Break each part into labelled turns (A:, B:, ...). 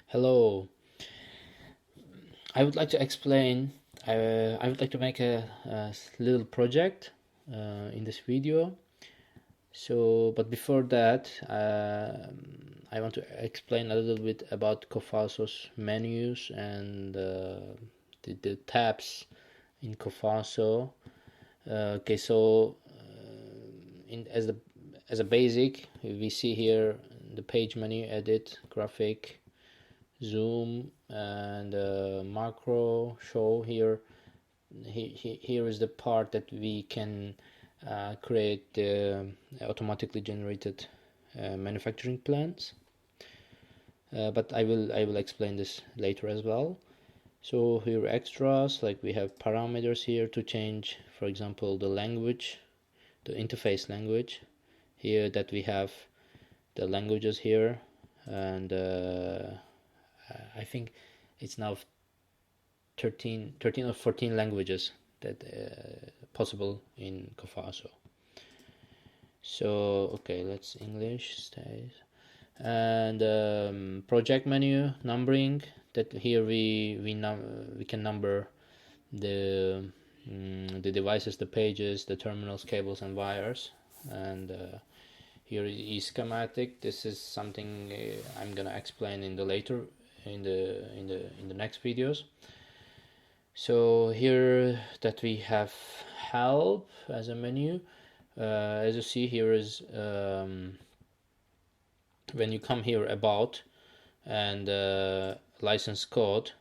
A: Hello. I would like to explain. I would like to make a little project in this video. But before that, I want to explain a little bit about Cofaso's menus and the tabs in Cofaso. As a basic, we see here the page menu, edit, graphic, zoom, and macro show. Here is the part that we can create the automatically generated manufacturing plans, but I will explain this later as well. So here extras, like we have parameters here to change, for example, the language, the interface language. Here that we have the languages here, and I think it's now 13 or 14 languages that possible in Cofaso. So okay, let's English stays, and project menu numbering. That here we can number the devices, the pages, the terminals, cables, and wires. And here is schematic. This is something I'm gonna explain in the later in the next videos. So here that we have help as a menu. As you see here is when you come here about and license code.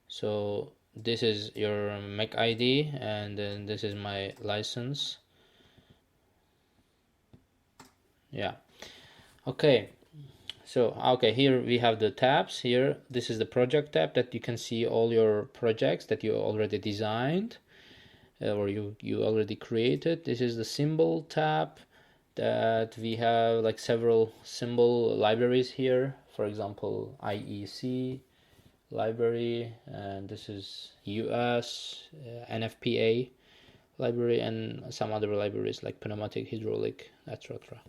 A: So this is your Mac ID, and then this is my license. Yeah. Okay. So okay, here we have the tabs. Here this is the project tab that you can see all your projects that you already designed or you already created. This is the symbol tab that we have like several symbol libraries here. For example, IEC library, and this is US NFPA library, and some other libraries like pneumatic, hydraulic, etc.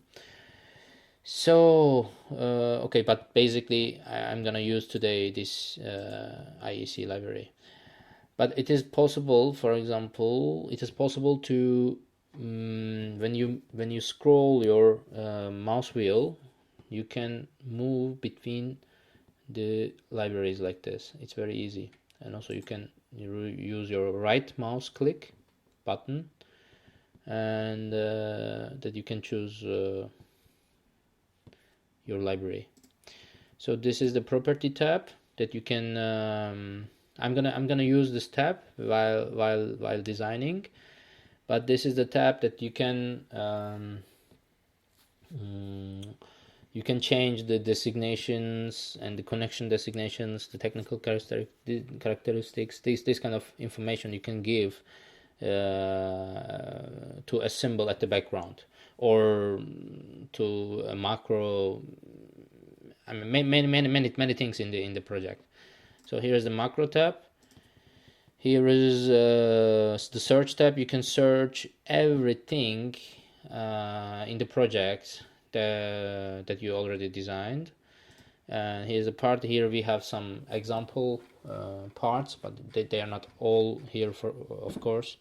A: So okay, but basically I'm gonna use today this IEC library. But it is possible, for example, it is possible to when you scroll your mouse wheel, you can move between the libraries like this. It's very easy, and also you can use your right mouse click button, and that you can choose your library. So this is the property tab that you can I'm gonna use this tab while designing, but this is the tab that you can change the designations and the connection designations, the technical characteristics, this kind of information you can give to a symbol at the background, or to a macro. I mean, many things in the project. So here is the macro tab. Here is the search tab. You can search everything in the project that you already designed. And here's a part. Here we have some example parts, but they are not all here, for of course.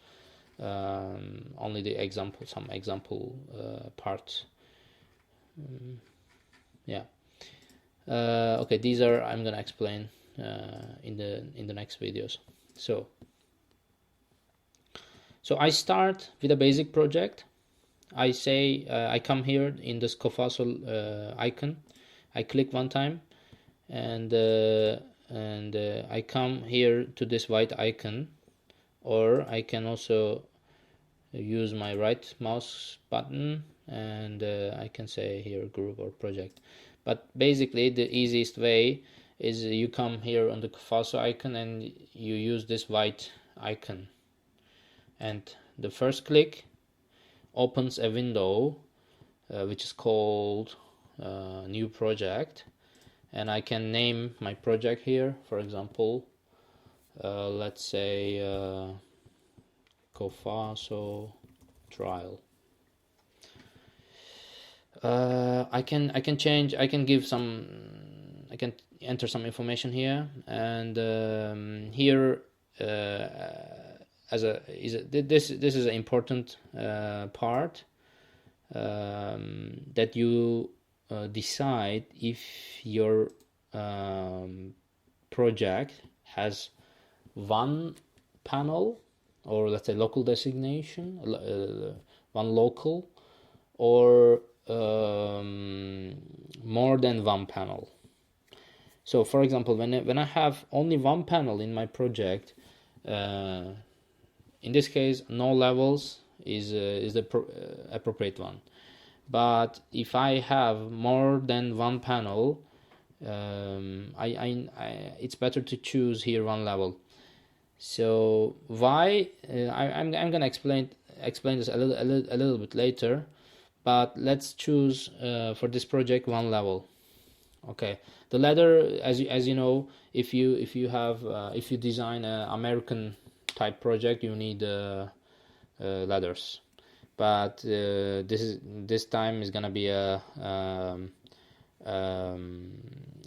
A: Only some example parts. Yeah. Okay, these are I'm gonna explain in the next videos. So I start with a basic project. I say I come here in this Cofaso icon. I click one time, and I come here to this white icon, or I can also use my right mouse button, and I can say here group or project. But basically the easiest way is you come here on the Cofaso icon and you use this white icon, and the first click opens a window which is called new project, and I can name my project here. For example, let's say Cofaso trial. I can change. I can give some enter some information here, and here this is an important part, that you decide if your project has one panel, or let's say local designation, one local, or more than one panel. So for example, when I have only one panel in my project, in this case no levels is the appropriate one. But if I have more than one panel, it's better to choose here one level. So why? I'm gonna explain this a little bit later, but let's choose for this project one level. Okay, the ladder, as you know, if you design an American type project, you need ladders, but this time is gonna be a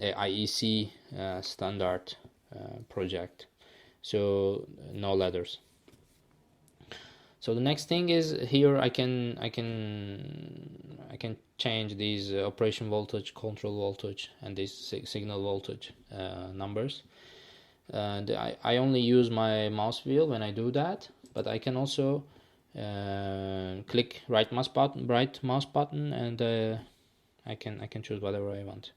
A: IEC standard project, so no ladders. So the next thing is here I can change these operation voltage, control voltage, and these signal voltage numbers. And I only use my mouse wheel when I do that, but I can also click right mouse button, and I can choose whatever I want.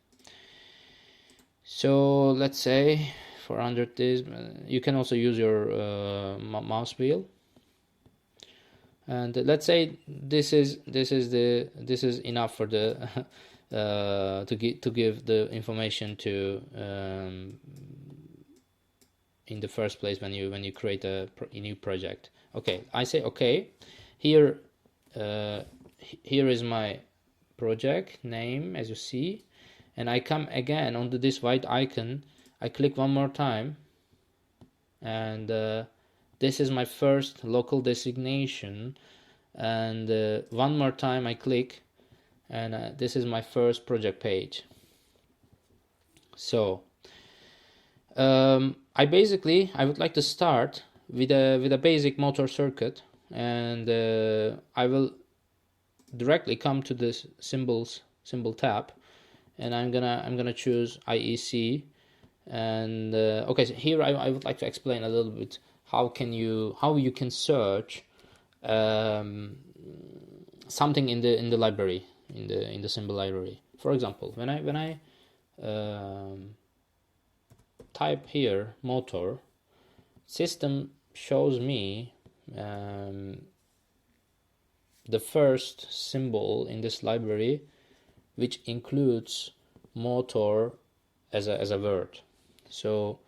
A: So let's say for under this, you can also use your mouse wheel. And let's say this is enough for the to give the information to in the first place when you create a new project. Okay, I say okay. Here is my project name, as you see, and I come again onto this white icon. I click one more time, and this is my first local designation, and one more time I click, and this is my first project page. So I would like to start with a basic motor circuit, and I will directly come to this symbol tab, and I'm gonna choose IEC, and okay, so here I would like to explain a little bit how you can search something in the library, in the symbol library. For example, when I type here motor, system shows me the first symbol in this library, which includes motor as a word. So,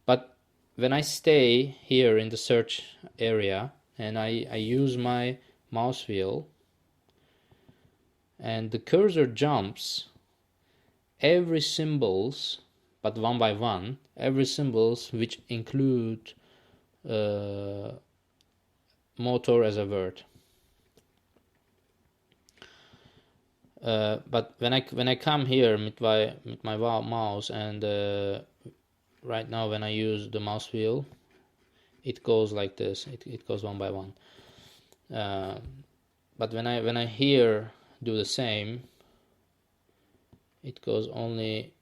A: but when I stay here in the search area and I use my mouse wheel and the cursor jumps, every symbols, but one by one, every symbols which include motor as a word. But when I come here with my mouse, and right now when I use the mouse wheel, it goes like this. It goes one by one. But when I here do the same, it goes only.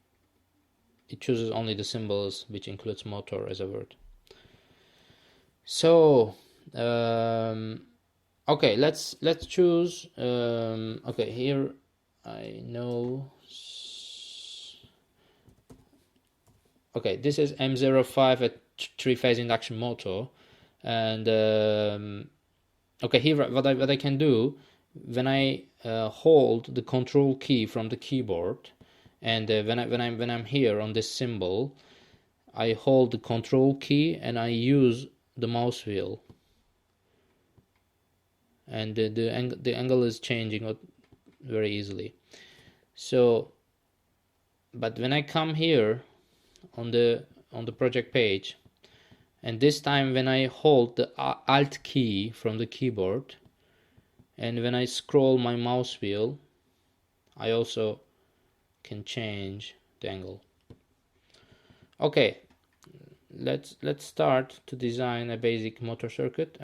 A: It chooses only the symbols which includes motor as a word. So okay, let's choose. Okay, here I know. Okay, this is M05, a three-phase induction motor, and okay, here what I can do when I hold the control key from the keyboard, and when I'm here on this symbol, I hold the control key and I use the mouse wheel, and the angle is changing very easily. So, but when I come here on the project page, and this time when I hold the Alt key from the keyboard, and when I scroll my mouse wheel, I also can change the angle. Okay, let's start to design a basic motor circuit.